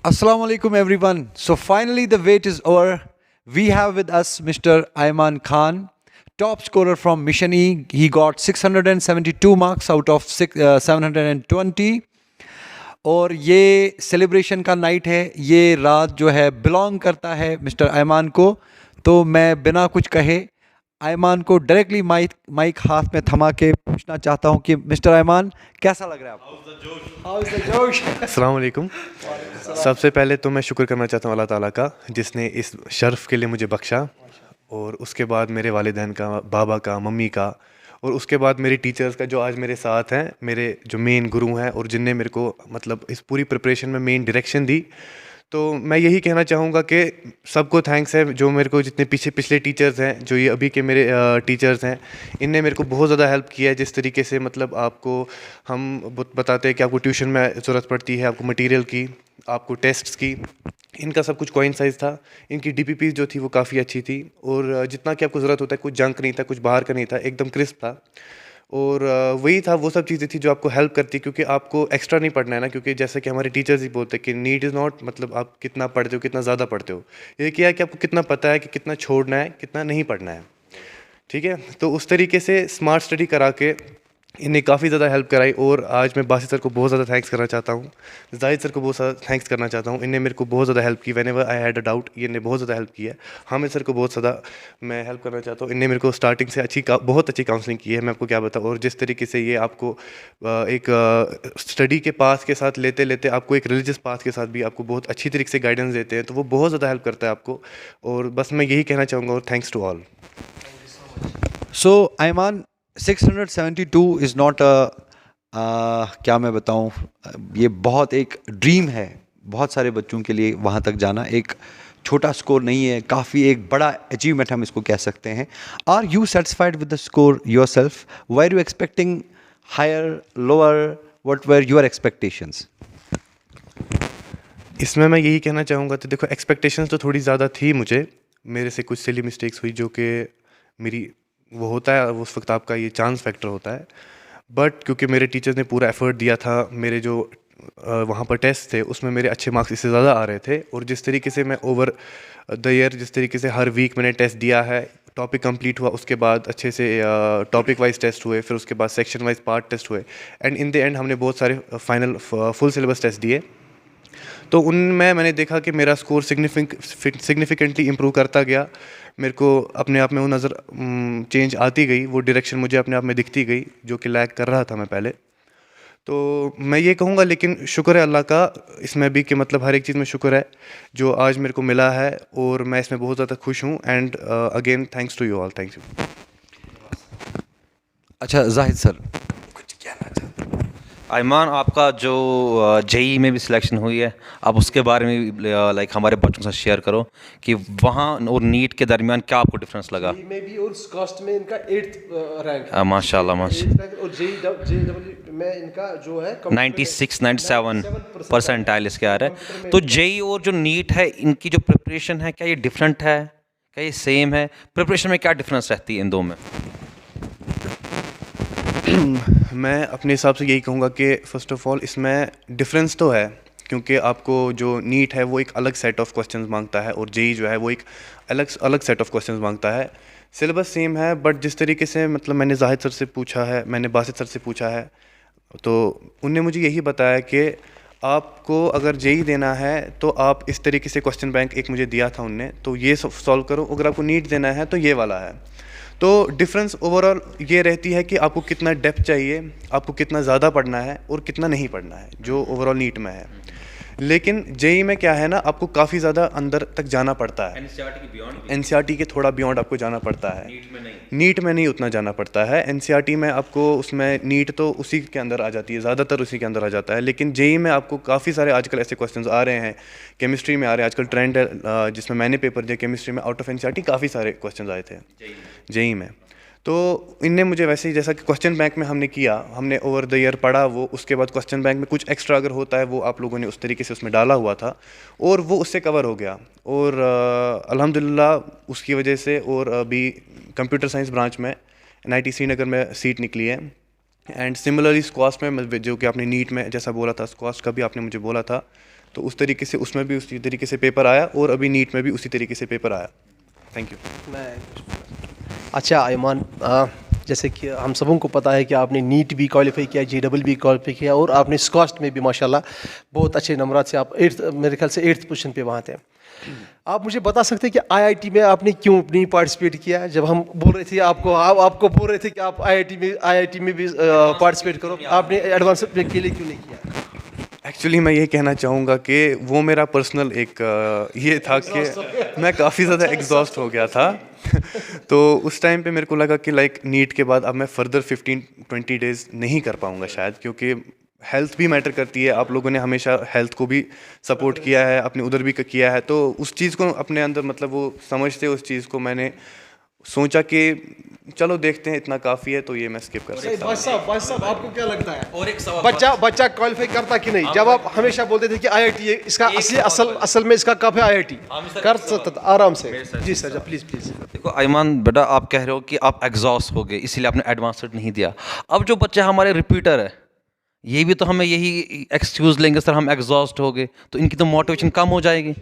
Assalamu alaikum everyone. So finally the wait is over. We have with us Mr. Ayman Khan, top scorer from Mission E. He got 672 marks out of 720. और ये celebration का night है, ये रात जो है belong करता है मिस्टर आयमान को। तो मैं बिना कुछ कहे आयमान को डायरेक्टली माइक हाथ में थमा के पूछना चाहता हूँ कि मिस्टर आयमान कैसा लग रहा है आपको? हाउ इज द जोश? अस्सलाम वालेकुम। सबसे पहले तो मैं शुक्र करना चाहता हूँ अल्लाह ताला का, जिसने इस शर्फ़ के लिए मुझे बख्शा, और उसके बाद मेरे वालिदैन का, बाबा का, मम्मी का, और उसके बाद मेरी टीचर्स का जो आज मेरे साथ हैं, मेरे जो मेन गुरु हैं और जिनने मेरे को मतलब इस पूरी प्रिपरेशन में मेन डायरेक्शन दी। तो मैं यही कहना चाहूँगा कि सबको थैंक्स है, जो मेरे को जितने पिछले टीचर्स हैं, जो ये अभी के मेरे टीचर्स हैं, इनने मेरे को बहुत ज़्यादा हेल्प किया है। जिस तरीके से मतलब आपको हम बताते हैं कि आपको ट्यूशन में ज़रूरत पड़ती है, आपको मटेरियल की, आपको टेस्ट्स की, इनका सब कुछ कोइंसाइज था। इनकी डीपीपी जो थी वो काफ़ी अच्छी थी, और जितना कि आपको ज़रूरत होता है, कुछ जंक नहीं था, कुछ बाहर का नहीं था, एकदम क्रिस्प था। और वही था, वो सब चीज़ें थी जो आपको हेल्प करती, क्योंकि आपको एक्स्ट्रा नहीं पढ़ना है ना। क्योंकि जैसे कि हमारे टीचर्स ही बोलते हैं कि नीड इज़ नॉट मतलब आप कितना पढ़ते हो, कितना ज़्यादा पढ़ते हो, ये क्या है कि आपको कितना पता है कि कितना छोड़ना है, कितना नहीं पढ़ना है। ठीक है, तो उस तरीके से स्मार्ट स्टडी करा के इन्हें काफ़ी ज़्यादा हेल्प कराई। और आज मैं बासित सर को बहुत ज़्यादा थैंक्स करना चाहता हूँ, जाहिद सर को बहुत ज़्यादा थैंक्स करना चाहता हूँ। इन्हें मेरे को बहुत ज़्यादा हेल्प की, whenever I had a doubt, इन्हें बहुत ज़्यादा हेल्प की है। हामिद सर को बहुत ज़्यादा मैं हेल्प करना चाहता हूँ। इन्हें मेरे को स्टार्टिंग से बहुत अच्छी काउंसलिंग की है, मैं आपको क्या बताऊँ। और जिस तरीके से ये आपको एक स्टडी के पाथ के साथ लेते लेते आपको एक रिलीजियस पाथ के साथ भी आपको बहुत अच्छी तरीके से गाइडेंस देते हैं, तो वो बहुत ज़्यादा हेल्प करता है आपको। और बस मैं यही कहना चाहूँगा, और thanks to all. So Ayman, 672 is not क्या मैं बताऊं, ये बहुत एक ड्रीम है बहुत सारे बच्चों के लिए। वहाँ तक जाना एक छोटा स्कोर नहीं है, काफ़ी एक बड़ा अचीवमेंट हम इसको कह सकते हैं। Are you satisfied with the score yourself? Were you expecting higher, lower? What were your expectations? इसमें मैं यही कहना चाहूँगा, तो देखो एक्सपेक्टेशंस तो थोड़ी ज़्यादा थी मुझे। मेरे से कुछ सिली मिस्टेक्स हुई, जो कि मेरी वो होता है उस वक्त, आपका ये चांस फैक्टर होता है। बट क्योंकि मेरे टीचर्स ने पूरा एफर्ट दिया था, मेरे जो वहाँ पर टेस्ट थे उसमें मेरे अच्छे मार्क्स इससे ज़्यादा आ रहे थे। और जिस तरीके से मैं ओवर द ईयर, जिस तरीके से हर वीक मैंने टेस्ट दिया है, टॉपिक कंप्लीट हुआ, उसके बाद अच्छे से टॉपिक वाइज टेस्ट हुए, फिर उसके बाद सेक्शन वाइज पार्ट टेस्ट हुए, एंड इन द एंड हमने बहुत सारे फाइनल फुल सिलेबस टेस्ट दिए। तो उनमें मैंने देखा कि मेरा स्कोर सिग्निफिकेंटली इम्प्रूव करता गया। मेरे को अपने आप में वो नज़र चेंज आती गई, वो डायरेक्शन मुझे अपने आप में दिखती गई, जो कि लैग कर रहा था मैं पहले। तो मैं ये कहूँगा, लेकिन शुक्र है अल्लाह का इसमें भी, कि मतलब हर एक चीज़ में शुक्र है जो आज मेरे को मिला है, और मैं इसमें बहुत ज़्यादा खुश हूँ। And again thanks to you all, thank you. अच्छा जाहिद सर, कुछ कहना चाहते हैं? आयमान, आपका जो जेई में भी सिलेक्शन हुई है, आप उसके बारे में भी लाइक हमारे बच्चों के साथ शेयर करो कि वहाँ और नीट के दरमियान क्या आपको डिफरेंस लगा। में भी और कास्ट में इनका 8th रैंक है। माशाल्लाह माशाल्लाह, 8th रैंक, और जेडब्ल्यू में इनका जो है 96-97% इसके आ रहा है। तो जेई और जो नीट है, इनकी जो प्रिपरेशन है, क्या ये डिफरेंट है, क्या ये सेम है? प्रिपरेशन में क्या डिफरेंस रहती है इन दो में? मैं अपने हिसाब से यही कहूँगा कि फ़र्स्ट ऑफ़ ऑल इसमें डिफरेंस तो है, क्योंकि आपको जो नीट है वो एक अलग सेट ऑफ क्वेश्चंस मांगता है, और जेई जो है वो एक अलग सेट ऑफ क्वेश्चंस मांगता है। सिलेबस सेम है, बट जिस तरीके से मतलब मैंने जाहिद सर से पूछा है, मैंने बासित सर से पूछा है, तो उनने मुझे यही बताया कि आपको अगर जेई देना है तो आप इस तरीके से क्वेश्चन बैंक एक मुझे दिया था उनने, तो ये सॉल्व करो। अगर आपको नीट देना है तो ये वाला है। तो डिफरेंस ओवरऑल ये रहती है कि आपको कितना डेप्थ चाहिए, आपको कितना ज़्यादा पढ़ना है और कितना नहीं पढ़ना है, जो ओवरऑल नीट में है। लेकिन जेई में क्या है ना, आपको काफ़ी ज़्यादा अंदर तक जाना पड़ता है, एनसीईआरटी के थोड़ा बियॉन्ड आपको जाना पड़ता है। नीट में नहीं उतना जाना पड़ता है। एनसीईआरटी में आपको, उसमें नीट तो उसी के अंदर आ जाती है, ज़्यादातर उसी के अंदर आ जाता है। लेकिन जेई में आपको काफ़ी सारे आजकल ऐसे क्वेश्चंस आ रहे हैं, केमिस्ट्री में आ रहे हैं आजकल, ट्रेंड है जिसमें मैंने पेपर दिया केमिस्ट्री में, आउट ऑफ एनसीईआरटी काफ़ी सारे क्वेश्चन आए थे जेई में। तो इनने मुझे वैसे ही, जैसा कि क्वेश्चन बैंक में हमने किया, हमने ओवर द ईयर पढ़ा वो, उसके बाद क्वेश्चन बैंक में कुछ एक्स्ट्रा अगर होता है वो आप लोगों ने उस तरीके से उसमें डाला हुआ था, और वो उससे कवर हो गया। और अल्हम्दुलिल्लाह उसकी वजह से, और अभी कंप्यूटर साइंस ब्रांच में एनआईटी श्रीनगर में सीट निकली है। एंड सिमिलरली स्क्वाश में, जो कि आपने नीट में जैसा बोला था, स्क्वाश का भी आपने मुझे बोला था, तो उस तरीके से उसमें भी उसी तरीके से पेपर आया और अभी नीट में भी उसी तरीके से पेपर आया। Thank you. अच्छा आयमान, जैसे कि हम सबों को पता है कि आपने नीट भी क्वालिफाई किया, JEE भी क्वालिफाई किया और आपने स्कॉस्ट में भी माशाल्लाह बहुत अच्छे नंबरात से आप 8th, मेरे ख्याल से 8th पोजीशन पे वहाँ थे। आप मुझे बता सकते हैं कि IIT में आपने क्यों नहीं पार्टिसिपेट किया? जब हम बोल रहे थे आपको बोल रहे थे कि आप IIT में भी पार्टिसिपेट करो, आपने एडवांस के लिए क्यों नहीं किया? एक्चुअली मैं ये कहना चाहूँगा कि वो मेरा पर्सनल एक ये था कि मैं काफ़ी ज़्यादा एग्जॉस्ट हो गया था तो उस टाइम पे मेरे को लगा कि लाइक नीट के बाद अब मैं फर्दर 15-20 डेज़ नहीं कर पाऊँगा शायद, क्योंकि हेल्थ भी मैटर करती है। आप लोगों ने हमेशा हेल्थ को भी सपोर्ट किया है, अपने उधर भी किया है, तो उस चीज़ को अपने अंदर मतलब वो समझते उस चीज़ को मैंने सोचा कि चलो देखते हैं, इतना काफ़ी है तो ये मैं स्किप कर सकता हूँ। भाई साहब आपको क्या लगता है? और एक सवाल बच्चा क्वालिफाई करता कि नहीं? जब आप हमेशा बोलते थे कि IIT है, इसका असल में इसका कब है IIT? कर सकता आराम से। जी सर, प्लीज। देखो आयमान बेटा, आप कह रहे हो कि आप एग्जॉस्ट हो गए इसीलिए आपने एडवांस्ड नहीं दिया। अब जो बच्चे हमारे रिपीटर है, ये भी तो हमें यही एक्सक्यूज लेंगे सर हम एग्जॉस्ट हो गए, तो इनकी तो मोटिवेशन कम हो जाएगी।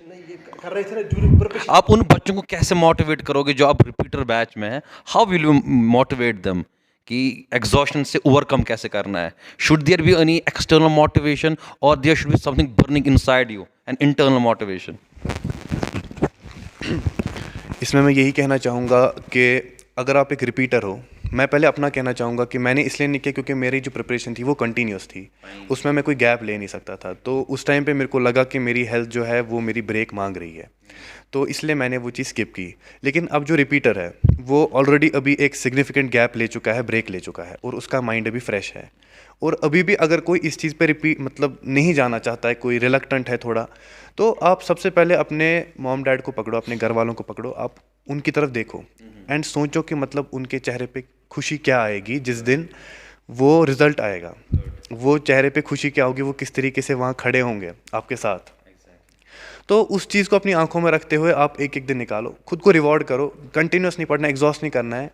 कर रहे थे ना ड्यूरिंग प्रिपरेशन। आप उन बच्चों को कैसे मोटिवेट करोगे जो आप रिपीटर बैच में है? How will you motivate them कि एग्जॉशन से ओवरकम कैसे करना है? Should there be any external motivation और there should be something burning inside you, an internal motivation? इसमें मैं यही कहना चाहूँगा कि अगर आप एक रिपीटर हो, मैं पहले अपना कहना चाहूँगा कि मैंने इसलिए नहीं किया क्योंकि मेरी जो प्रिपरेशन थी वो कंटिन्यूस थी, उसमें मैं कोई गैप ले नहीं सकता था। तो उस टाइम पे मेरे को लगा कि मेरी हेल्थ जो है वो मेरी ब्रेक मांग रही है, तो इसलिए मैंने वो चीज़ स्किप की। लेकिन अब जो रिपीटर है वो ऑलरेडी अभी एक सिग्निफिकेंट गैप ले चुका है, ब्रेक ले चुका है, और उसका माइंड अभी फ्रेश है। और अभी भी अगर कोई इस चीज़ पे रिपीट मतलब नहीं जाना चाहता है, कोई रिलक्टेंट है थोड़ा, तो आप सबसे पहले अपने मॉम डैड को पकड़ो, अपने घर वालों को पकड़ो, आप उनकी तरफ देखो एंड सोचो कि मतलब उनके चेहरे पे खुशी क्या आएगी जिस दिन वो रिज़ल्ट आएगा, वो चेहरे पे खुशी क्या होगी, वो किस तरीके से वहाँ खड़े होंगे आपके साथ। तो उस चीज़ को अपनी आंखों में रखते हुए आप एक एक दिन निकालो, खुद को रिवॉर्ड करो, कंटिन्यूस नहीं पढ़ना, एग्जॉस्ट नहीं करना है।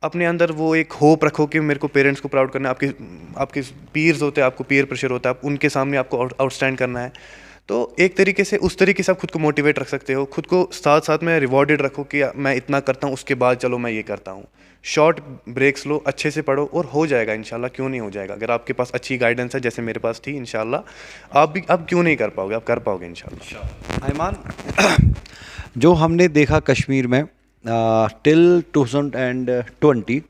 अपने अंदर वो एक होप रखो कि मेरे को पेरेंट्स को प्राउड करना है, आपके पीयर्स होते हैं, आपको पीयर प्रेशर होता है, आप उनके सामने आपको आउटस्टैंड करना है। तो एक तरीके से उस तरीके से आप खुद को मोटिवेट रख सकते हो, खुद को साथ साथ में रिवॉर्डेड रखो कि मैं इतना करता हूँ उसके बाद चलो मैं ये करता हूँ। शॉर्ट ब्रेक्स लो, अच्छे से पढ़ो और हो जाएगा इंशाल्लाह, क्यों नहीं हो जाएगा। अगर आपके पास अच्छी गाइडेंस है जैसे मेरे पास थी, इंशाल्लाह आप क्यों नहीं कर पाओगे, आप कर पाओगे इंशाल्लाह। आयमान, जो हमने देखा कश्मीर में टिल 2020,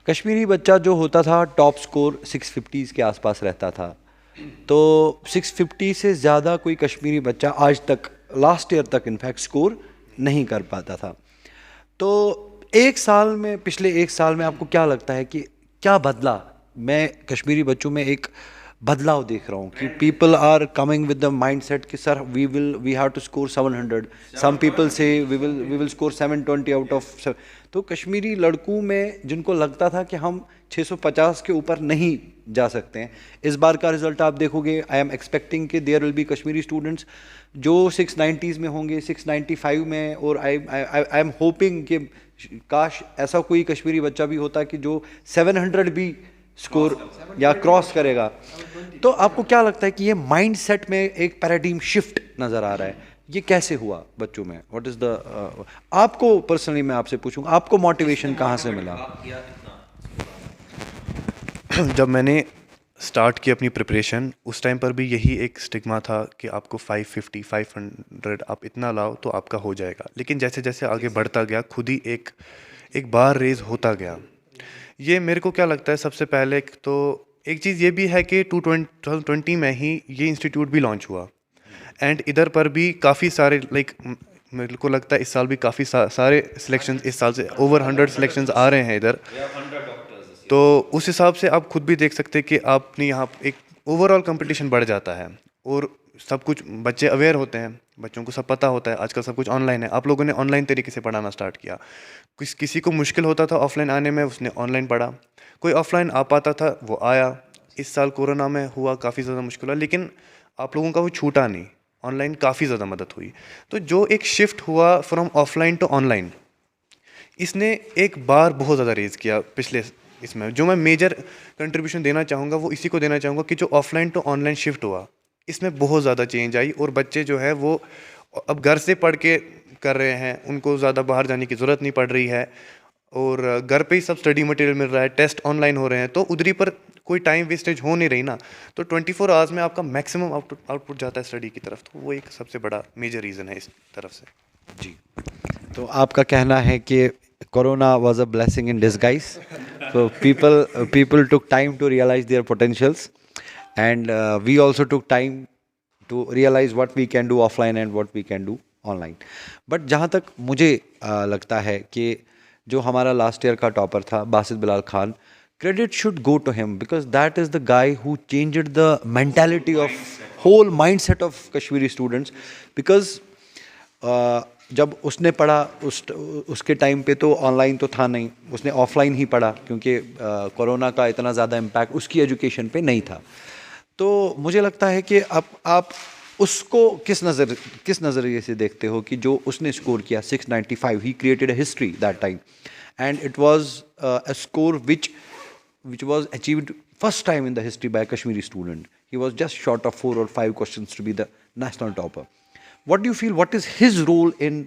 कश्मीरी बच्चा जो होता था टॉप स्कोर 650s के आसपास रहता था। तो 650 से ज़्यादा कोई कश्मीरी बच्चा आज तक, लास्ट ईयर तक इनफैक्ट स्कोर नहीं कर पाता था। तो पिछले एक साल में आपको क्या लगता है कि क्या बदला? मैं कश्मीरी बच्चों में एक बदलाव देख रहा हूँ कि people are coming with the mindset कि sir we have to score 700, some people say we will score 720 out of. तो कश्मीरी लड़कों में जिनको लगता था कि हम 650 के ऊपर नहीं जा सकते हैं, इस बार का रिजल्ट आप देखोगे, आई एम एक्सपेक्टिंग कि there will be Kashmiri students जो 690s में होंगे, 695 में, और आई एम होपिंग कि काश ऐसा कोई कश्मीरी बच्चा भी होता कि जो 700 भी स्कोर या क्रॉस करेगा। तो आपको क्या लगता है कि ये माइंडसेट में एक पैराडाइम शिफ्ट नज़र आ रहा है, ये कैसे हुआ बच्चों में? व्हाट इज़ द आपको पर्सनली मैं आपसे पूछूंगा, आपको मोटिवेशन कहाँ से मिला? जब मैंने स्टार्ट की अपनी प्रिपरेशन, उस टाइम पर भी यही एक स्टिग्मा था कि आपको 550 500 आप इतना लाओ तो आपका हो जाएगा। लेकिन जैसे जैसे आगे बढ़ता गया, खुद ही एक बार रेज होता गया। ये मेरे को क्या लगता है, सबसे पहले तो एक चीज़ ये भी है कि 2020 में ही ये इंस्टीट्यूट भी लॉन्च हुआ, एंड इधर पर भी काफ़ी सारे मेरे को लगता है इस साल भी काफ़ी सारे सिलेक्शंस, इस साल से ओवर 100 सिलेक्शंस आ रहे हैं इधर। तो उस हिसाब से आप खुद भी देख सकते हैं कि आपने यहाँ एक ओवरऑल कंपटीशन बढ़ जाता है, और सब कुछ बच्चे अवेयर होते हैं, बच्चों को सब पता होता है, आजकल सब कुछ ऑनलाइन है। आप लोगों ने ऑनलाइन तरीके से पढ़ाना स्टार्ट किया। किसी को मुश्किल होता था ऑफलाइन आने में, उसने ऑनलाइन पढ़ा। कोई ऑफलाइन आ पाता था वो आया। इस साल कोरोना में हुआ काफ़ी ज़्यादा मुश्किल हुआ, लेकिन आप लोगों का वो छूटा नहीं, ऑनलाइन काफ़ी ज़्यादा मदद हुई। तो जो एक शिफ्ट हुआ फ्रॉम ऑफलाइन टू ऑनलाइन, इसने एक बार बहुत ज़्यादा रेज किया पिछले इसमें। जो मैं मेजर कंट्रीब्यूशन देना चाहूँगा वो इसी को देना चाहूँगा कि जो ऑफलाइन टू ऑनलाइन शिफ्ट हुआ, इसमें बहुत ज़्यादा चेंज आई और बच्चे जो है वो अब घर से पढ़ के कर रहे हैं, उनको ज़्यादा बाहर जाने की ज़रूरत नहीं पड़ रही है और घर पे ही सब स्टडी मटेरियल मिल रहा है, टेस्ट ऑनलाइन हो रहे हैं, तो उधरी पर कोई टाइम वेस्टेज हो नहीं रही ना। तो 24 आवर्स में आपका मैक्सिमम आउटपुट जाता है स्टडी की तरफ, तो वो एक सबसे बड़ा मेजर रीज़न है इस तरफ से। जी, तो आपका कहना है कि corona was a blessing in disguise, so people took time to realize their potentials, and we also took time to realize what we can do offline and what we can do online. But जहाँ तक मुझे लगता है कि जो हमारा last year का topper था Basit Bilal Khan, credit should go to him because that is the guy who changed the mentality of whole mindset of Kashmiri students. Because जब उसने पढ़ा उसके टाइम पे तो ऑनलाइन तो था नहीं, उसने ऑफलाइन ही पढ़ा क्योंकि कोरोना का इतना ज़्यादा इम्पैक्ट उसकी एजुकेशन पे नहीं था। तो मुझे लगता है कि अब आप उसको किस नज़रिए से देखते हो कि जो उसने स्कोर किया 695, he created a history that time and it was a score which was achieved first time in the history by a Kashmiri student. He was just short of 4 or 5 questions to be the national topper. What do you feel? What is his role in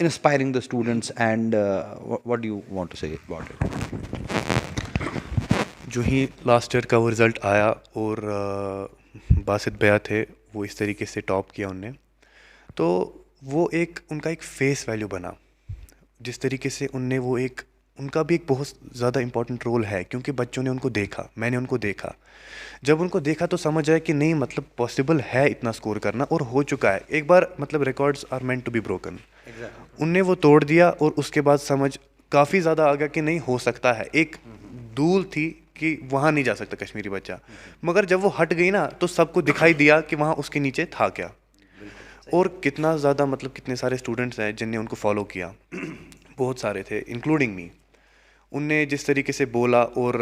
inspiring the students, and what do you want to say about it? जो ही last year का वो result आया और बासित भैया थे वो इस तरीके से टॉप किया उनने, तो वो एक उनका एक फेस वैल्यू बना। जिस तरीके से उनका भी एक बहुत ज़्यादा इम्पोर्टेंट रोल है क्योंकि बच्चों ने उनको देखा, मैंने उनको देखा। जब उनको देखा तो समझ आया कि नहीं मतलब पॉसिबल है इतना स्कोर करना और हो चुका है एक बार, मतलब records are meant to be broken. उनने वो तोड़ दिया और उसके बाद समझ काफ़ी ज़्यादा आ गया कि नहीं हो सकता है। एक धूल थी कि वहाँ नहीं जा सकता कश्मीरी बच्चा, मगर जब वो हट गई ना तो सबको दिखाई दिया कि वहाँ उसके नीचे था क्या। और कितना ज़्यादा मतलब कितने सारे स्टूडेंट्स हैं जिनने उनको फॉलो किया, बहुत सारे थे इंक्लूडिंग मी। उनने जिस तरीके से बोला और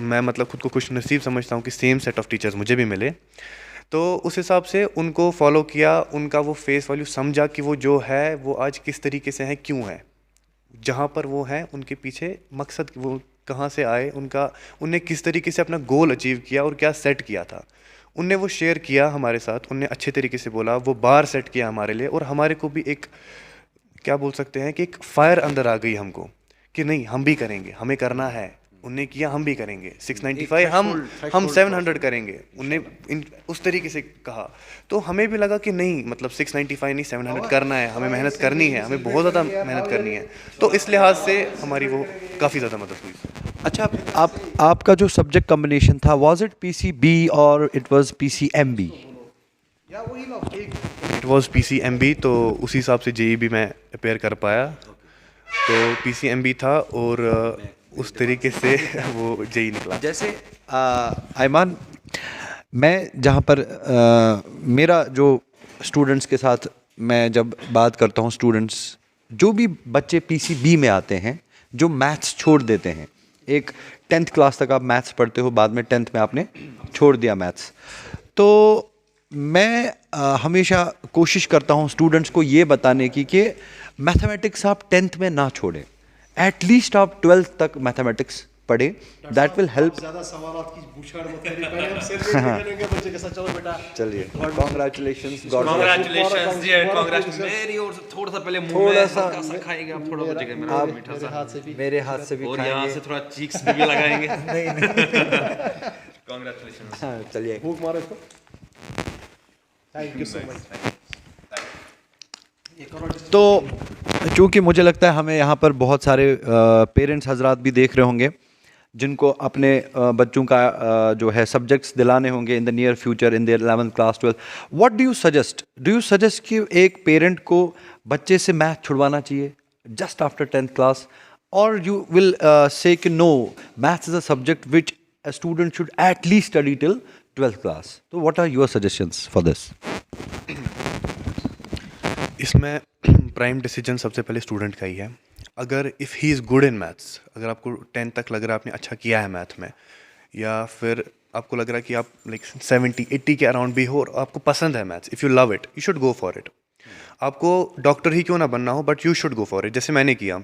मैं मतलब खुद को खुश नसीब समझता हूँ कि सेम सेट ऑफ टीचर्स मुझे भी मिले, तो उस हिसाब से उनको फॉलो किया, उनका वो फेस वैल्यू समझा कि वो जो है वो आज किस तरीके से है, क्यों है, जहाँ पर वो हैं उनके पीछे मकसद वो कहाँ से आए, उनने किस तरीके से अपना गोल अचीव किया और क्या सेट किया था, उनने वो शेयर किया हमारे साथ। उनने अच्छे तरीके से बोला, वो बार सेट किया हमारे लिए और हमारे को भी एक क्या बोल सकते हैं कि एक फायर अंदर आ गई हमको कि नहीं हम भी करेंगे, हमें करना है। उनने किया, हम भी करेंगे। 695 हम 700 करेंगे, उनने उस तरीके से कहा, तो हमें भी लगा कि नहीं मतलब 695 नहीं 700 करना है, हमें मेहनत करनी है, हमें बहुत ज़्यादा मेहनत करनी है। तो इस लिहाज से हमारी वो काफ़ी ज़्यादा मदद हुई। अच्छा, आपका जो सब्जेक्ट कॉम्बिनेशन था, वाज इट PCB और it was PCMB? It was PCMB, तो उसी हिसाब से JEE मैं अपेयर कर पाया, तो PCMB था और उस तरीके से वो JEE निकला। जैसे आयमान, मैं जहाँ पर मेरा जो स्टूडेंट्स के साथ मैं जब बात करता हूँ, स्टूडेंट्स जो भी बच्चे PCB में आते हैं जो मैथ्स छोड़ देते हैं, एक 10th क्लास तक आप मैथ्स पढ़ते हो, बाद में 10th में आपने छोड़ दिया मैथ्स, तो मैं हमेशा कोशिश करता हूँ स्टूडेंट्स को ये बताने की कि मैथमेटिक्स आप 10th में ना छोड़ें, एटलीस्ट आप 12th तक मैथमेटिक्स पढ़ें, दैट विल हेल्प। चलिए, कॉन्ग्रेचुलेशंस, मेरी ओर से थोड़ा सा पहले मुंह में हल्का सा खाएगा, थोड़ा बचेगा मेरा मीठा सा, मेरे हाथ से भी और खाएंगे, यहाँ से थोड़ा चीक्स भी लगाएंगे। नहीं कांग्रेचुलेशंस। हाँ, चलिए। भूख मारो इसको। Thank you so much. तो चूँकि मुझे लगता है हमें यहाँ पर बहुत सारे पेरेंट्स हजरात भी देख रहे होंगे जिनको अपने बच्चों का जो है सब्जेक्ट्स दिलाने होंगे in the near future, in their 11th class 12th, what do you suggest कि एक पेरेंट को बच्चे से मैथ छुड़वाना चाहिए जस्ट आफ्टर 10th क्लास, और यू विल से कि no, maths is a subject which a student should at least study till 12th class? So what are your suggestions for this? इसमें prime decision सबसे पहले student का ही है। अगर if he is good in maths, अगर आपको 10th तक लग रहा है आपने अच्छा किया है मैथ में, या फिर आपको लग रहा है कि आप लाइक 70-80 के अराउंड भी हो और आपको पसंद है maths, if you love it, you should go for it. आपको डॉक्टर ही क्यों ना बनना हो, but you should go for it. जैसे मैंने किया,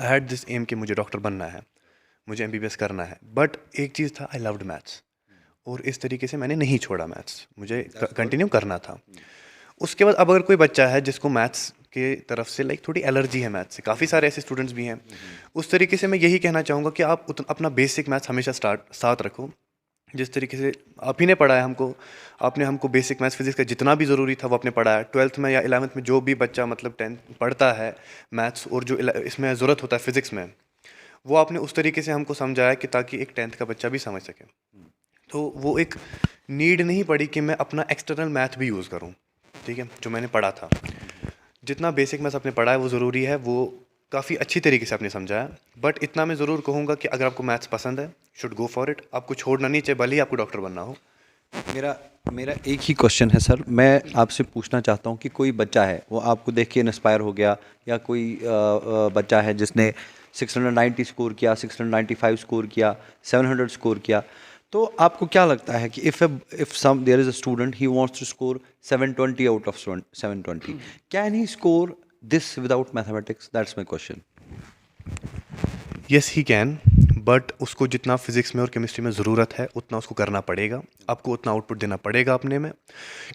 आई हैड दिस एम कि मुझे डॉक्टर बनना है, मुझे MBBS करना है, बट एक चीज़ था, आई लव्ड मैथ्स, और इस तरीके से मैंने नहीं छोड़ा मैथ्स, मुझे कंटिन्यू करना था। उसके बाद अब अगर कोई बच्चा है जिसको मैथ्स के तरफ से लाइक थोड़ी एलर्जी है मैथ्स से, काफ़ी सारे ऐसे स्टूडेंट्स भी हैं, उस तरीके से मैं यही कहना चाहूँगा कि आप अपना बेसिक मैथ्स हमेशा साथ रखो। जिस तरीके से आप ही ने पढ़ाया हमको, आपने हमको बेसिक मैथ्स फिजिक्स का जितना भी ज़रूरी था वो आपने पढ़ाया। 12th में या 11th में जो भी बच्चा मतलब 10th पढ़ता है मैथ्स और जो इसमें ज़रूरत होता है फिज़िक्स में, वो आपने उस तरीके से हमको समझाया कि ताकि एक 10th का बच्चा भी समझ सके। तो वो एक नीड नहीं पड़ी कि मैं अपना एक्सटर्नल मैथ भी यूज़ करूँ, ठीक है, जो मैंने पढ़ा था। जितना बेसिक मैथ्स आपने पढ़ा है वो ज़रूरी है, वो काफ़ी अच्छी तरीके से आपने समझाया। बट इतना मैं ज़रूर कहूँगा कि अगर आपको मैथ्स पसंद है, शुड गो फॉर इट, आपको छोड़ना नहीं चाहिए, भले ही आपको डॉक्टर बनना हो। मेरा एक ही क्वेश्चन है सर, मैं आपसे पूछना चाहता हूँ कि कोई बच्चा है वो आपको देख के इंस्पायर हो गया, या कोई बच्चा है जिसने 690 स्कोर किया, 695 स्कोर किया, 700 स्कोर किया, तो आपको क्या लगता है कि if some there is a student he wants to score 720 out of 720, can he score this without mathematics? That's my question. Yes he can, but उसको जितना फिज़िक्स में और केमिस्ट्री में ज़रूरत है उतना उसको करना पड़ेगा, आपको उतना आउटपुट देना पड़ेगा अपने में,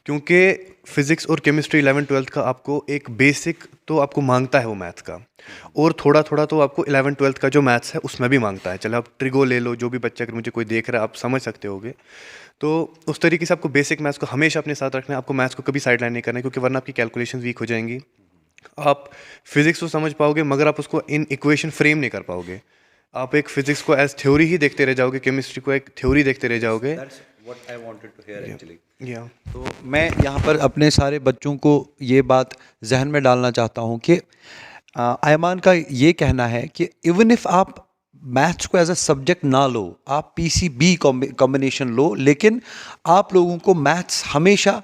क्योंकि फ़िज़िक्स और केमिस्ट्री 11th-12th का आपको एक बेसिक तो आपको मांगता है वो मैथ्स का, और थोड़ा थोड़ा तो आपको 11th-12th का जो मैथ्स है उसमें भी मांगता है। चलो आप ट्रिगो ले लो, जो भी बच्चा, अगर मुझे कोई देख रहा है आप समझ सकते होगे। तो उस तरीके से आपको बेसिक मैथ्स को हमेशा अपने साथ रखना है, आपको मैथ्स को कभी साइड लाइन नहीं करना है, क्योंकि वरना आपकी कैलकुलेशन वीक हो जाएंगी। आप फिज़िक्स को समझ पाओगे मगर आप उसको इन इक्वेशन फ्रेम नहीं कर पाओगे। आप एक फिज़िक्स को एज थ्योरी ही देखते रह जाओगे, केमिस्ट्री को एक थ्योरी देखते रह जाओगे। That's what I wanted to hear actually. या तो मैं यहाँ पर अपने सारे बच्चों को ये बात जहन में डालना चाहता हूँ कि आयमान का ये कहना है कि इवन इफ़ आप मैथ्स को एज अ सब्जेक्ट ना लो, आप PCB कॉम्बिनेशन लो, लेकिन आप लोगों को मैथ्स हमेशा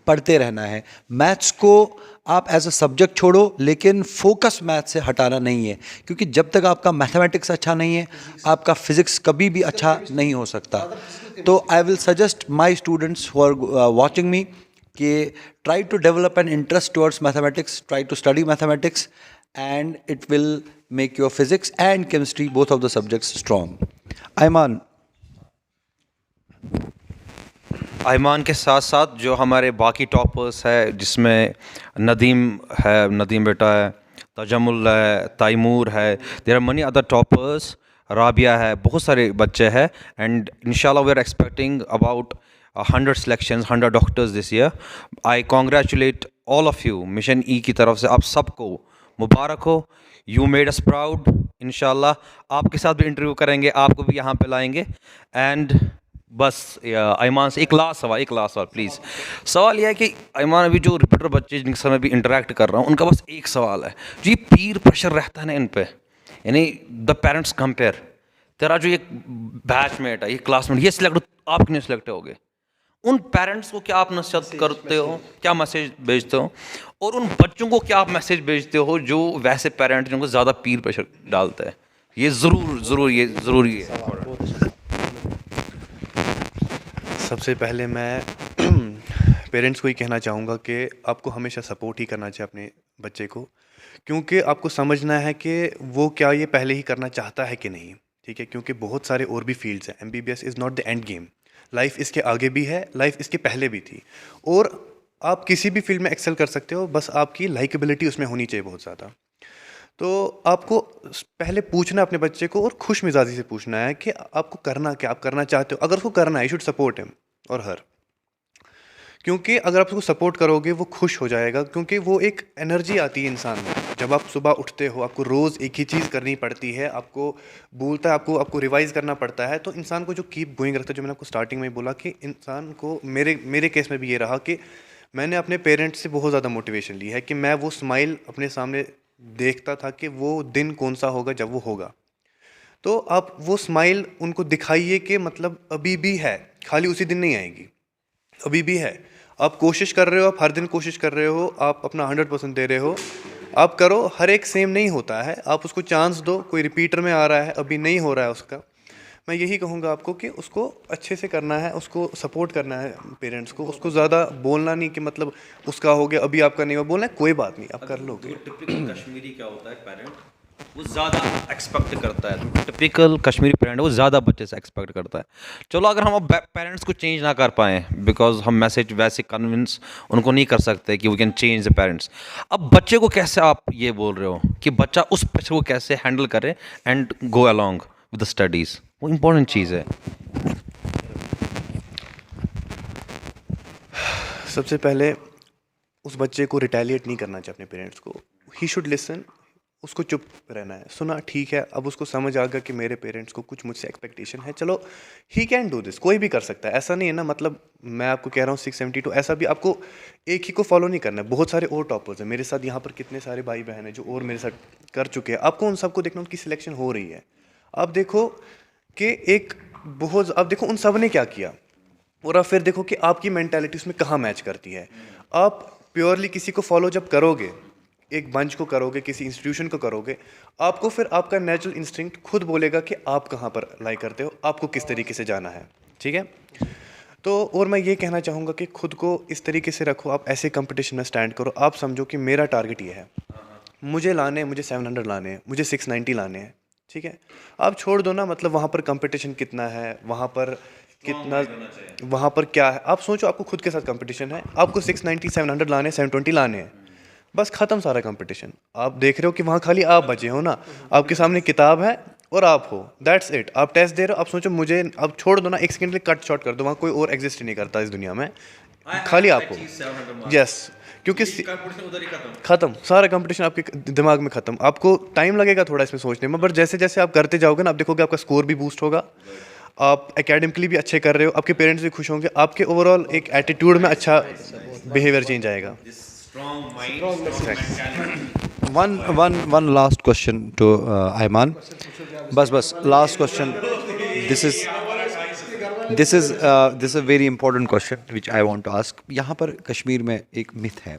पढ़ते रहना है। मैथ्स को आप एज अ सब्जेक्ट छोड़ो, लेकिन फोकस मैथ्स से हटाना नहीं है, क्योंकि जब तक आपका मैथमेटिक्स अच्छा नहीं है, आपका फिज़िक्स कभी भी अच्छा नहीं हो सकता। तो I will suggest my students who are watching me कि try to develop an interest towards mathematics, try to study mathematics, and it will make your physics and chemistry, both of the subjects, strong. Ayman के साथ साथ जो हमारे बाकी toppers है, जिसमें नदीम है, नदीम बेटा है, तजमुल है, तैमूर है, there are many other toppers, Rabia है, बहुत सारे बच्चे हैं, एंड इंशाल्लाह we are expecting about 100 selections, 100 doctors this year. I congratulate all of you, mission E की तरफ से आप सबको मुबारक हो। You made us proud. इंशाल्लाह आपके साथ भी इंटरव्यू करेंगे, आपको भी यहाँ पे लाएंगे। एंड बस आयमान से एक लास्ट सवाल प्लीज़। सवाल यह है कि आयमान, अभी जो रिपीटर बच्चे जिनके साथ मैं भी इंटरेक्ट कर रहा हूँ, उनका बस एक सवाल है, जो ये पीर प्रेशर रहता है ना इन पे, यानी द पेरेंट्स कंपेयर, तेरा जो एक बैचमेट है, ये क्लासमेट, ये सिलेक्ट, आप क्यों सिलेक्ट होगे, उन पेरेंट्स को क्या आप नसीहत करते हो, क्या मैसेज भेजते हो, और उन बच्चों को क्या आप मैसेज भेजते हो जो वैसे पेरेंट जिनको ज़्यादा पीर प्रेशर डालते हैं? ये ज़रूरी है। सबसे पहले मैं पेरेंट्स को ही कहना चाहूँगा कि आपको हमेशा सपोर्ट ही करना चाहिए अपने बच्चे को, क्योंकि आपको समझना है कि वो क्या ये पहले ही करना चाहता है कि नहीं, ठीक है, क्योंकि बहुत सारे और भी फील्ड्स हैं। MBBS is not the end game, life इसके आगे भी है, लाइफ इसके पहले भी थी, और आप किसी भी फील्ड में एक्सेल कर सकते हो, बस आपकी लाइकेबिलिटी उसमें होनी चाहिए बहुत ज़्यादा। तो आपको पहले पूछना अपने बच्चे को, और खुश मिजाजी से पूछना है कि आपको करना क्या, आप करना चाहते हो। अगर उसको करना है, यू शुड सपोर्ट हिम और हर, क्योंकि अगर आप उसको सपोर्ट करोगे वो खुश हो जाएगा, क्योंकि वो एक एनर्जी आती है इंसान में। जब आप सुबह उठते हो, आपको रोज़ एक ही चीज़ करनी पड़ती है, आपको बोलता है, आपको रिवाइज़ करना पड़ता है, तो इंसान को जो कीप गोइंग रखता है, जो मैंने आपको स्टार्टिंग में बोला कि इंसान को, मेरे केस में भी ये रहा कि मैंने अपने पेरेंट्स से बहुत ज़्यादा मोटिवेशन ली है कि मैं वो स्माइल अपने सामने देखता था कि वो दिन कौन सा होगा जब वो होगा। तो आप वो स्माइल उनको दिखाइए कि मतलब अभी भी है, खाली उसी दिन नहीं आएगी, अभी भी है। आप कोशिश कर रहे हो, आप हर दिन कोशिश कर रहे हो, आप अपना 100% दे रहे हो, आप करो। हर एक सेम नहीं होता है, आप उसको चांस दो। कोई रिपीटर में आ रहा है, अभी नहीं हो रहा है उसका, मैं यही कहूँगा आपको कि उसको अच्छे से करना है, उसको सपोर्ट करना है पेरेंट्स को, उसको ज़्यादा बोलना नहीं कि मतलब उसका हो गया अभी आपका नहीं हुआ, बोलना है कोई बात नहीं, आप कर लोगे। टिपिकल कश्मीरी क्या होता है पेरेंट, वो ज़्यादा एक्सपेक्ट करता है, टिपिकल कश्मीरी पेरेंट वो ज़्यादा बच्चे से एक्सपेक्ट करता है। चलो अगर हम अब पेरेंट्स को चेंज ना कर पाएँ, बिकॉज हम मैसेज वैसे कन्विंस उनको नहीं कर सकते कि we can change the parents, अब बच्चे को कैसे आप ये बोल रहे हो कि बच्चा उस प्रेशर को कैसे हैंडल करे and go along with the studies, वो इंपॉर्टेंट चीज़ है। सबसे पहले उस बच्चे को रिटेलिएट नहीं करना चाहिए अपने पेरेंट्स को, ही शुड लिसन, उसको चुप रहना है, सुना ठीक है, अब उसको समझ आ गया कि मेरे पेरेंट्स को कुछ मुझसे एक्सपेक्टेशन है, चलो ही कैन डू दिस, कोई भी कर सकता है, ऐसा नहीं है ना, मतलब मैं आपको कह रहा हूँ 672 ऐसा भी आपको एक ही को फॉलो नहीं करना है, बहुत सारे और टॉपर्स हैं मेरे साथ यहाँ पर, कितने सारे भाई बहन हैं जो और मेरे साथ कर चुके हैं, आपको उन सबको देखना, उनकी सिलेक्शन हो रही है, आप देखो कि एक बहुत, आप देखो उन सब ने क्या किया, और आप फिर देखो कि आपकी मेंटालिटी उसमें कहाँ मैच करती है। आप प्योरली किसी को फॉलो जब करोगे, एक बंच को करोगे, किसी इंस्टीट्यूशन को करोगे, आपको फिर आपका नेचुरल इंस्टिंक्ट खुद बोलेगा कि आप कहाँ पर लाइक करते हो, आपको किस तरीके से जाना है, ठीक है। तो और मैं ये कहना चाहूँगा कि खुद को इस तरीके से रखो, आप ऐसे कंपटीशन में स्टैंड करो, आप समझो कि मेरा टारगेट ये है, मुझे लाने हैं, मुझे 700 लाने हैं, मुझे 690 लाने हैं, ठीक है। आप छोड़ दो ना, मतलब वहाँ पर कंपटीशन कितना है, वहाँ पर कितना, वहाँ पर क्या है, आप सोचो, आपको खुद के साथ कंपटीशन है, आपको 690 700 लाने, 720 लाने हैं, बस ख़त्म सारा कंपटीशन। आप देख रहे हो कि वहाँ खाली आप बचे हो ना, आपके सामने किताब है और आप हो, दैट्स इट। आप टेस्ट दे रहे हो, आप सोचो मुझे, अब छोड़ दो ना, एक सेकंड के लिए कट शॉट कर दो, वहाँ कोई और एग्जिस्ट नहीं करता इस दुनिया में, खाली आप हो, यस, क्योंकि ख़त्म सारा कंपटीशन आपके दिमाग में ख़त्म। आपको टाइम लगेगा थोड़ा इसमें सोचने में, बट जैसे जैसे आप करते जाओगे ना, आप देखोगे आपका स्कोर भी बूस्ट होगा, आप एकेडमिकली भी अच्छे कर रहे हो, आपके पेरेंट्स भी खुश होंगे, आपके ओवरऑल एक एटीट्यूड में अच्छा बिहेवियर चेंज आएगा। One last question to Ayman. Bas last question. This is a very important question which I want to ask. यहाँ पर कश्मीर में एक मिथ है,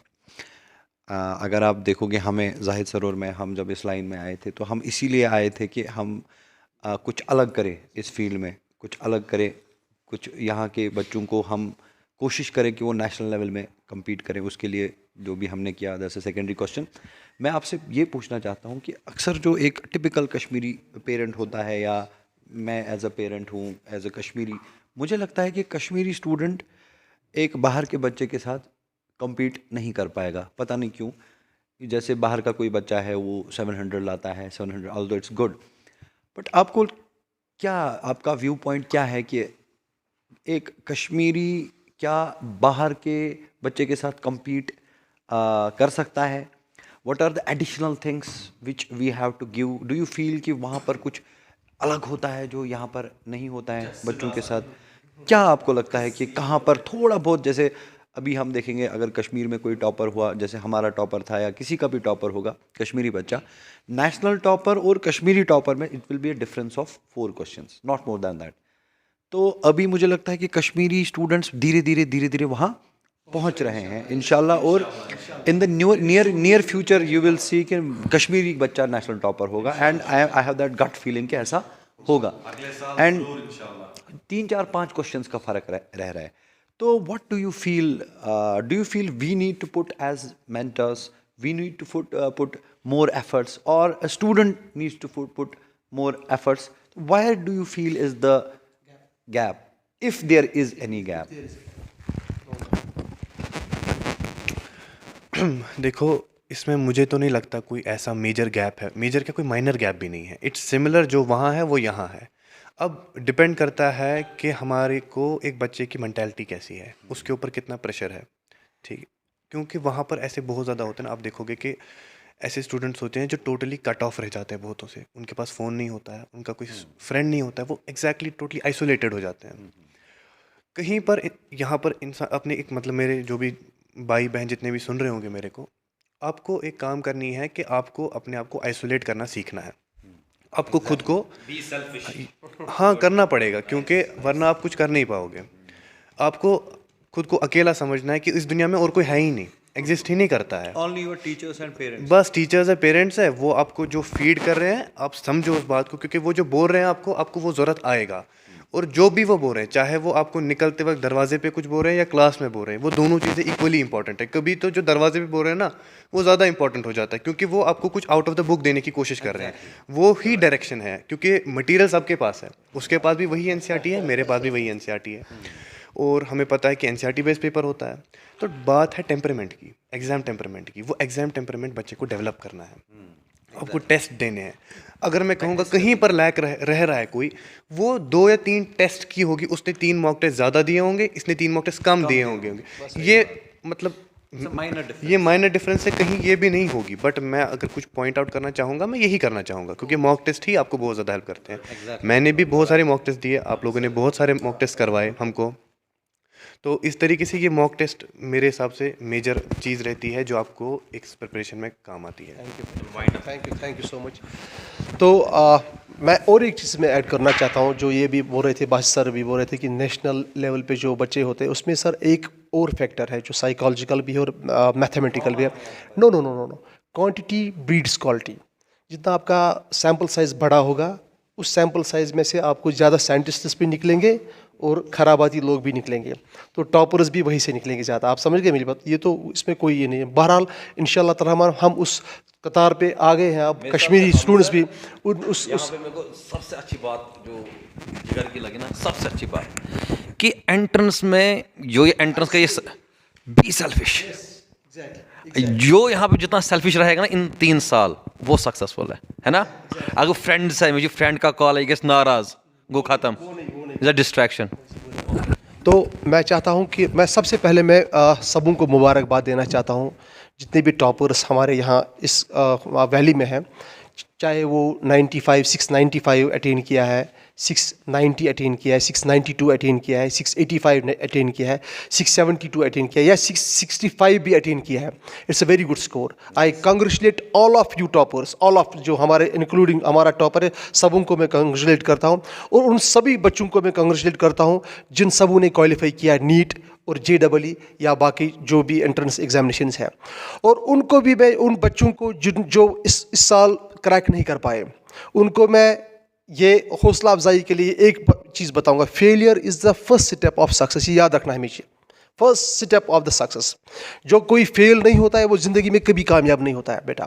अगर आप देखोगे, हमें जाहिद सर और मैं, हम जब इस लाइन में आए थे तो हम इसीलिए आए थे कि हम कुछ अलग करें इस फील्ड में, कुछ अलग करें, कुछ यहाँ के बच्चों को हम कोशिश करें कि वो नेशनल लेवल में compete करें, उसके लिए जो भी हमने किया। That's a secondary question. मैं आपसे ये पूछना चाहता हूँ कि अक्सर जो एक टिपिकल कश्मीरी पेरेंट होता है, या मैं एज अ पेरेंट हूँ, एज अ कश्मीरी, मुझे लगता है कि कश्मीरी स्टूडेंट एक बाहर के बच्चे के साथ compete नहीं कर पाएगा, पता नहीं क्यों। जैसे बाहर का कोई बच्चा है वो 700 लाता है, 700, ऑल्दो इट्स गुड, बट आपको क्या, आपका व्यू पॉइंट क्या है कि एक कश्मीरी क्या बाहर के बच्चे के साथ compete कर सकता है? What are the additional things which we have to give? Do you feel कि वहाँ पर कुछ अलग होता है जो यहाँ पर नहीं होता है बच्चों के साथ? क्या आपको लगता है कि कहाँ पर थोड़ा बहुत, जैसे अभी हम देखेंगे अगर कश्मीर में कोई टॉपर हुआ, जैसे हमारा टॉपर था या किसी का भी टॉपर होगा कश्मीरी बच्चा, नेशनल टॉपर और कश्मीरी टॉपर में it will be a difference of 4 questions, not more than that. तो अभी मुझे लगता है कि कश्मीरी स्टूडेंट्स धीरे धीरे वहाँ पहुँच रहे हैं इंशाल्लाह, और in the near future you will see कि कश्मीरी बच्चा नेशनल टॉपर होगा, and I have that gut feeling कि ऐसा होगा। एंड 3-4-5 क्वेश्चंस का फ़र्क रह रहा है। तो what do you feel we need to put as mentors, we need to put more efforts, or a student needs to put more efforts? Where do you feel is the gap, if there is any gap? देखो, इसमें मुझे तो नहीं लगता कोई ऐसा major gap है, major क्या, कोई माइनर गैप भी नहीं है, इट्स सिमिलर, जो वहाँ है वो यहाँ है। अब डिपेंड करता है कि हमारे को एक बच्चे की मेंटालिटी कैसी है, उसके ऊपर कितना प्रेशर है, ठीक है। क्योंकि वहाँ पर ऐसे बहुत ज़्यादा होते हैं ना, आप देखोगे कि ऐसे स्टूडेंट्स होते हैं जो टोटली कट ऑफ रह जाते हैं बहुतों से, उनके पास फ़ोन नहीं होता है, उनका कोई फ्रेंड नहीं होता है, वो एग्जैक्टली टोटली आइसोलेटेड हो जाते हैं कहीं पर। यहाँ पर इंसान अपने एक, मतलब मेरे जो भी भाई बहन जितने भी सुन रहे होंगे मेरे को, आपको एक काम करनी है कि आपको अपने आप को आइसोलेट करना सीखना है, आपको खुद को हाँ करना पड़ेगा, क्योंकि वरना आप कुछ कर नहीं पाओगे। आपको खुद को अकेला समझना है कि इस दुनिया में और कोई है ही नहीं, एग्जिस्ट ही नहीं करता है। Only your teachers and parents. बस टीचर्स है, पेरेंट्स है, वो आपको जो फीड कर रहे हैं आप समझो उस बात को, क्योंकि वो जो बोल रहे हैं आपको वो ज़रूरत आएगा, और जो भी वो बोल रहे हैं, चाहे वो आपको निकलते वक्त दरवाजे पे कुछ बोल रहे हैं या क्लास में बोल रहे हैं, वो दोनों चीज़ें इक्वली इंपॉर्टेंट है। कभी तो जो दरवाजे पे बोल रहे हैं ना, वो ज़्यादा इंपॉर्टेंट हो जाता है, क्योंकि वो आपको कुछ आउट ऑफ द बुक देने की कोशिश कर रहे हैं। वो ही डायरेक्शन है, क्योंकि मटीरियल आपके पास है, उसके पास भी वही एनसीईआरटी है, मेरे पास भी वही एनसीईआरटी है, और हमें पता है कि एनसीईआरटी बेस्ड पेपर होता है। तो बात है टेम्परामेंट की, एग्ज़ाम टेम्परामेंट की। वो एग्ज़ाम टेम्परामेंट बच्चे को डेवलप करना है, आपको टेस्ट देने हैं। अगर मैं कहूँगा कहीं पर लैक रह रहा है कोई, वो 2 या 3 टेस्ट की होगी, उसने 3 मॉक टेस्ट ज़्यादा दिए होंगे, इसने 3 मॉक टेस्ट कम दिए होंगे। ये मतलब ये माइनर डिफरेंस है, कहीं ये भी नहीं होगी। बट मैं अगर कुछ पॉइंट आउट करना चाहूँगा, मैं यही करना चाहूँगा, क्योंकि मॉक टेस्ट ही आपको बहुत ज़्यादा हेल्प करते हैं। मैंने भी बहुत सारे मॉक टेस्ट दिए, आप लोगों ने बहुत सारे मॉक टेस्ट करवाए हमको। तो इस तरीके से ये मॉक टेस्ट मेरे हिसाब से मेजर चीज़ रहती है जो आपको एक प्रिपरेशन में काम आती है। Thank you so much. तो मैं और एक चीज़ में ऐड करना चाहता हूँ, जो ये भी बोल रहे थे, बासित सर भी बोल रहे थे कि नेशनल लेवल पे जो बच्चे होते हैं, उसमें सर एक और फैक्टर है जो साइकोलॉजिकल भी है और मैथमेटिकल भी है। No, quantity breeds quality. जितना आपका सैम्पल साइज़ बड़ा होगा, उस सैम्पल साइज़ में से आपको ज़्यादा साइंटिस्ट्स भी निकलेंगे और खराबाती लोग भी निकलेंगे, तो टॉपर्स भी वहीं से निकलेंगे ज़्यादा। आप समझ गए मेरी बात? ये तो इसमें कोई ये नहीं है। बहरहाल इंशाल्लाह ताला हम उस कतार पे आ गए हैं। अब कश्मीरी स्टूडेंट्स भी उस मेरे को सबसे अच्छी बात जो जिगर की लगी ना, सबसे अच्छी बात कि एंट्रेंस में जो ये एंट्रेंस का ये बी सेल्फिश, जो यहाँ पे जितना सेल्फिश रहेगा ना इन 3 साल, वो सक्सेसफुल है ना। अगर फ्रेंड्स है, मुझे फ्रेंड का कॉल है, गेस नाराज, गो खत्म, इज अ डिस्ट्रैक्शन। तो मैं चाहता हूं कि मैं सबसे पहले मैं सबों को मुबारकबाद देना चाहता हूं, जितने भी टॉपर्स हमारे यहाँ इस वैली में हैं, चाहे वो 695 अटेन किया है, 690 अटेन किया है, 692 अटेन किया है, 685 अटेन किया है, 672 अटेन किया है, या 665 भी अटेन किया है। It's a very good score. I congratulate all of you toppers, all of जो हमारे इंक्लूडिंग हमारा टॉपर है, सबों को मैं कंग्रेचुलेट करता हूँ। और उन सभी बच्चों को मैं कंग्रेचुलेट करता हूँ जिन सबों ने क्वालिफाई किया नीट और JEE या बाकी जो भी एंट्रेंस एग्जामिनेशंस है। और उनको भी मैं, उन बच्चों को जो इस साल क्रैक नहीं कर पाए, उनको मैं ये हौसला अफजाई के लिए एक चीज़ बताऊंगा, failure is the first step of success. ये याद रखना हमेशा, first step of the success. जो कोई फेल नहीं होता है वो ज़िंदगी में कभी कामयाब नहीं होता है बेटा।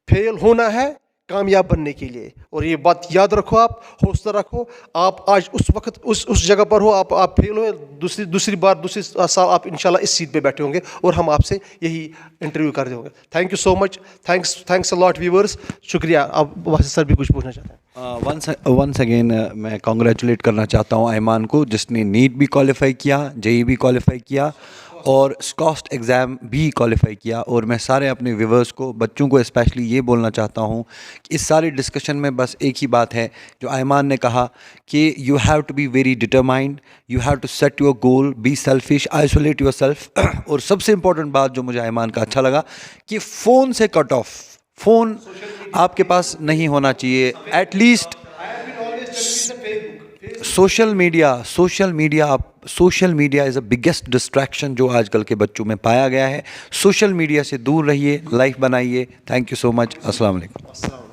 फेल होना है कामयाब बनने के लिए, और ये बात याद रखो, आप हौसला रखो। आप आज उस वक्त उस जगह पर हो, आप फेल हो, दूसरी साल आप इंशाल्लाह इस सीट पे बैठे होंगे और हम आपसे यही इंटरव्यू कर देंगे। Thank you so much, thanks a lot viewers. शुक्रिया। अब वासित सर भी कुछ पूछना चाहते हैं? वंस अगेन मैं कॉन्ग्रेचुलेट करना चाहता हूँ आयमान को, जिसने नीट भी क्वालिफाई किया, JEE भी क्वालिफाई किया और स्कॉस्ट एग्ज़ाम भी क्वालिफाई किया। और मैं सारे अपने व्यूवर्स को, बच्चों को स्पेशली ये बोलना चाहता हूँ कि इस सारे डिस्कशन में बस एक ही बात है जो आयमान ने कहा कि you have to be very determined, you have to set your goal, be selfish, isolate yourself. और सबसे इम्पोर्टेंट बात जो मुझे आयमान का अच्छा लगा कि फ़ोन से कट ऑफ, फ़ोन आपके पास नहीं होना चाहिए। At least social media is a biggest distraction जो आजकल के बच्चों में पाया गया है। सोशल मीडिया से दूर रहिए, लाइफ बनाइए। Thank you so much. अस्सलाम वालेकुम।